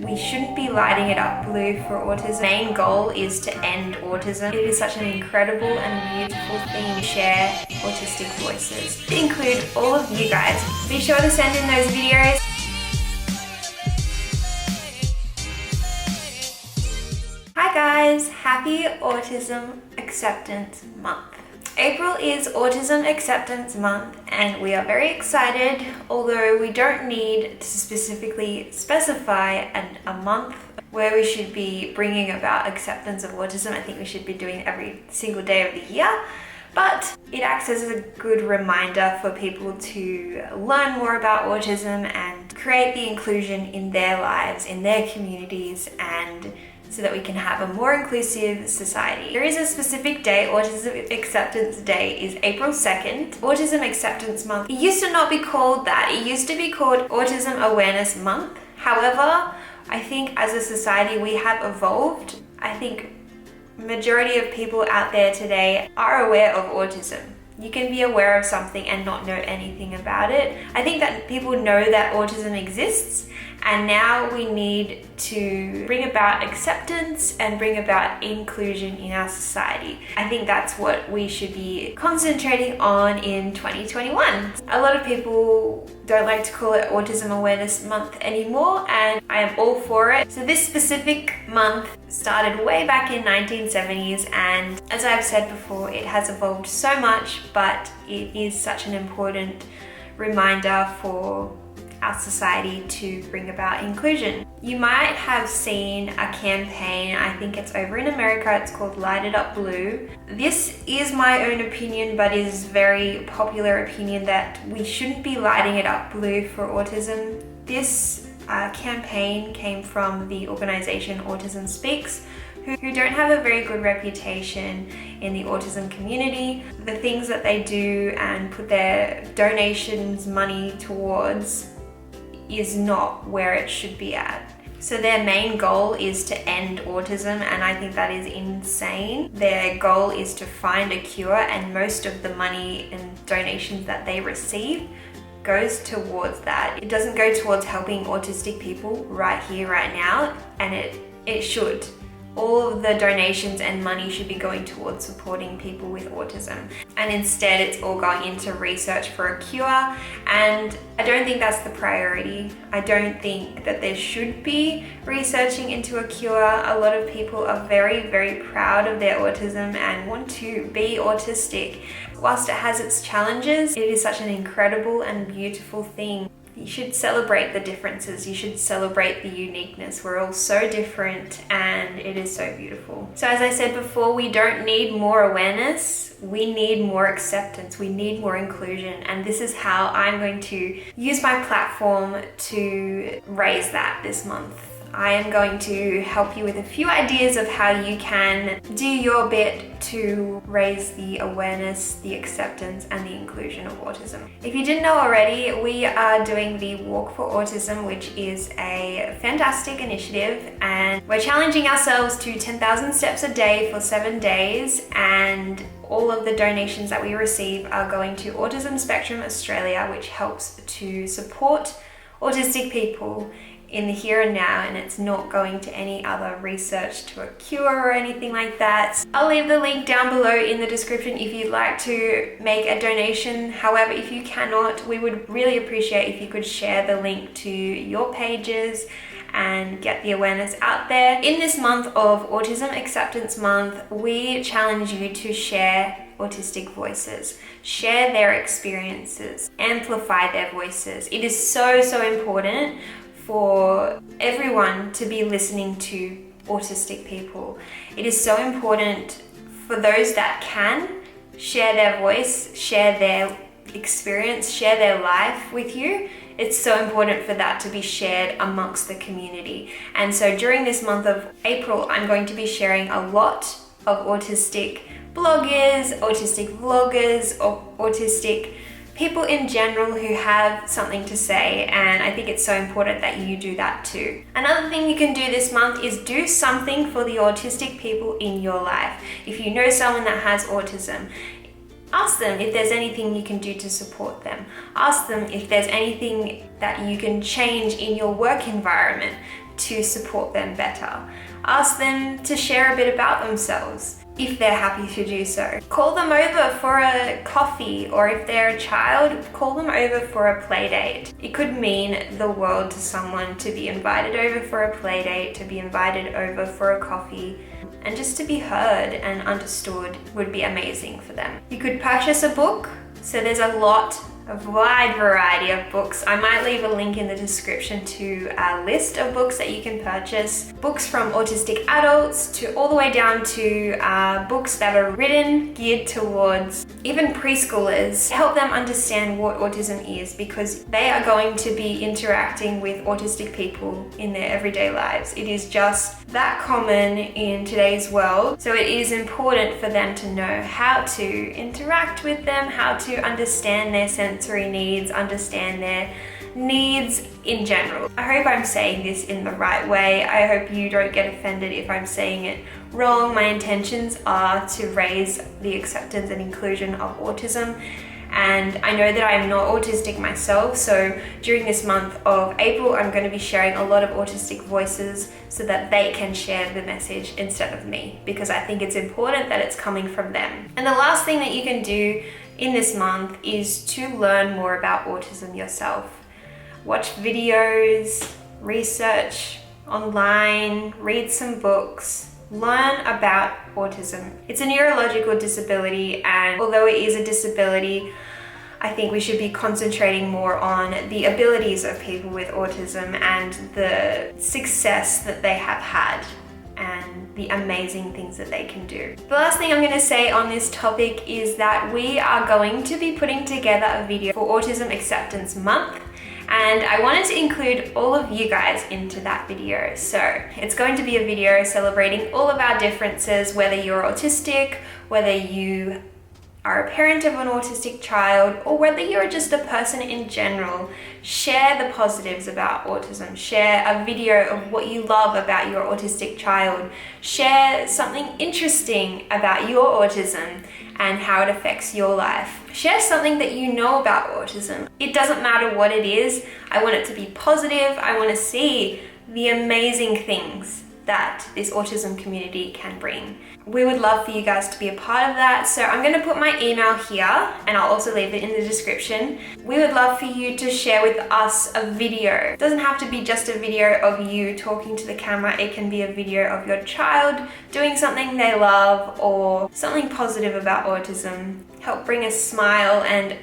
We shouldn't be lighting it up blue for autism. The main goal is to end autism. It is such an incredible and beautiful thing to share autistic voices. To include all of you guys. Be sure to send in those videos. Hi guys, happy Autism Acceptance Month. April is Autism Acceptance Month and we are very excited, although we don't need to specifically specify a month where we should be bringing about acceptance of autism. I think we should be doing it every single day of the year, but it acts as a good reminder for people to learn more about autism and create the inclusion in their lives, in their communities, and so that we can have a more inclusive society. There is a specific day. Autism Acceptance Day is April 2nd. Autism Acceptance Month. It used to not be called that. It used to be called Autism Awareness Month. However, I think as a society we have evolved. I think majority of people out there today are aware of autism. You can be aware of something and not know anything about it. I think that people know that autism exists, and now we need to bring about acceptance and bring about inclusion in our society. I think that's what we should be concentrating on in 2021. A lot of people don't like to call it Autism Awareness Month anymore, and I am all for it. So this specific month started way back in 1970s, and as I've said before, it has evolved so much, but it is such an important reminder for our society to bring about inclusion. You might have seen a campaign, I think it's over in America, it's called Light It Up Blue. This is my own opinion, but is very popular opinion that we shouldn't be lighting it up blue for autism. This campaign came from the organization Autism Speaks, who don't have a very good reputation in the autism community. The things that they do and put their donations money towards is not where it should be at. So their main goal is to end autism, and I think that is insane. Their goal is to find a cure, and most of the money and donations that they receive goes towards that. It doesn't go towards helping autistic people right here, right now, and it should. All of the donations and money should be going towards supporting people with autism. And instead it's all going into research for a cure, and I don't think that's the priority. I don't think that there should be researching into a cure. A lot of people are very, very proud of their autism and want to be autistic. Whilst it has its challenges, it is such an incredible and beautiful thing. You should celebrate the differences. You should celebrate the uniqueness. We're all so different and it is so beautiful. So as I said before, we don't need more awareness. We need more acceptance. We need more inclusion. And this is how I'm going to use my platform to raise that this month. I am going to help you with a few ideas of how you can do your bit to raise the awareness, the acceptance, and the inclusion of autism. If you didn't know already, we are doing the Walk for Autism, which is a fantastic initiative, and we're challenging ourselves to 10,000 steps a day for 7 days, and all of the donations that we receive are going to Autism Spectrum Australia, which helps to support autistic people in the here and now, and it's not going to any other research to a cure or anything like that. I'll leave the link down below in the description if you'd like to make a donation. However, if you cannot, we would really appreciate if you could share the link to your pages and get the awareness out there. In this month of Autism Acceptance Month, we challenge you to share autistic voices, share their experiences, amplify their voices. It is so, so important for everyone to be listening to autistic people. It is so important for those that can share their voice, share their experience, share their life with you. It's so important for that to be shared amongst the community. And so during this month of April, I'm going to be sharing a lot of autistic bloggers, autistic vloggers, or autistic people in general who have something to say, and I think it's so important that you do that too. Another thing you can do this month is do something for the autistic people in your life. If you know someone that has autism, ask them if there's anything you can do to support them. Ask them if there's anything that you can change in your work environment to support them better. Ask them to share a bit about themselves if they're happy to do so. Call them over for a coffee, or if they're a child, call them over for a play date. It could mean the world to someone to be invited over for a play date, to be invited over for a coffee, and just to be heard and understood would be amazing for them. You could purchase a book. So there's a wide variety of books. I might leave a link in the description to a list of books that you can purchase. Books from autistic adults to all the way down to books that are written, geared towards even preschoolers. Help them understand what autism is, because they are going to be interacting with autistic people in their everyday lives. It is just that common in today's world. So it is important for them to know how to interact with them, how to understand their sensory needs, understand their needs in general. I hope I'm saying this in the right way. I hope you don't get offended if I'm saying it wrong. My intentions are to raise the acceptance and inclusion of autism. And I know that I'm not autistic myself, so during this month of April, I'm going to be sharing a lot of autistic voices so that they can share the message instead of me, because I think it's important that it's coming from them. And the last thing that you can do in this month is to learn more about autism yourself. Watch videos, research online, read some books. Learn about autism. It's a neurological disability, and although it is a disability, I think we should be concentrating more on the abilities of people with autism and the success that they have had and the amazing things that they can do. The last thing I'm going to say on this topic is that we are going to be putting together a video for Autism Acceptance Month. And I wanted to include all of you guys into that video. So it's going to be a video celebrating all of our differences, whether you're autistic, whether you are a parent of an autistic child, or whether you're just a person in general. Share the positives about autism. Share a video of what you love about your autistic child. Share something interesting about your autism and how it affects your life. Share something that you know about autism. It doesn't matter what it is. I want it to be positive. I want to see the amazing things that this autism community can bring. We would love for you guys to be a part of that. So I'm going to put my email here, and I'll also leave it in the description. We would love for you to share with us a video. It doesn't have to be just a video of you talking to the camera. It can be a video of your child doing something they love or something positive about autism. Help bring a smile and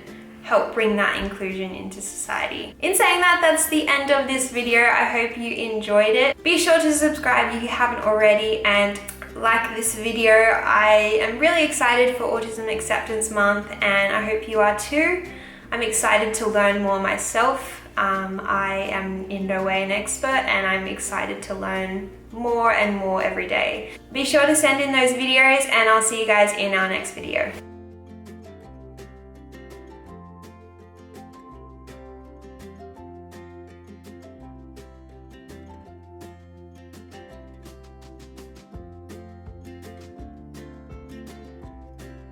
help bring that inclusion into society. In saying that, that's the end of this video. I hope you enjoyed it. Be sure to subscribe if you haven't already, and like this video. I am really excited for Autism Acceptance Month, and I hope you are too. I'm excited to learn more myself. I am in no way an expert, and I'm excited to learn more and more every day. Be sure to send in those videos, and I'll see you guys in our next video.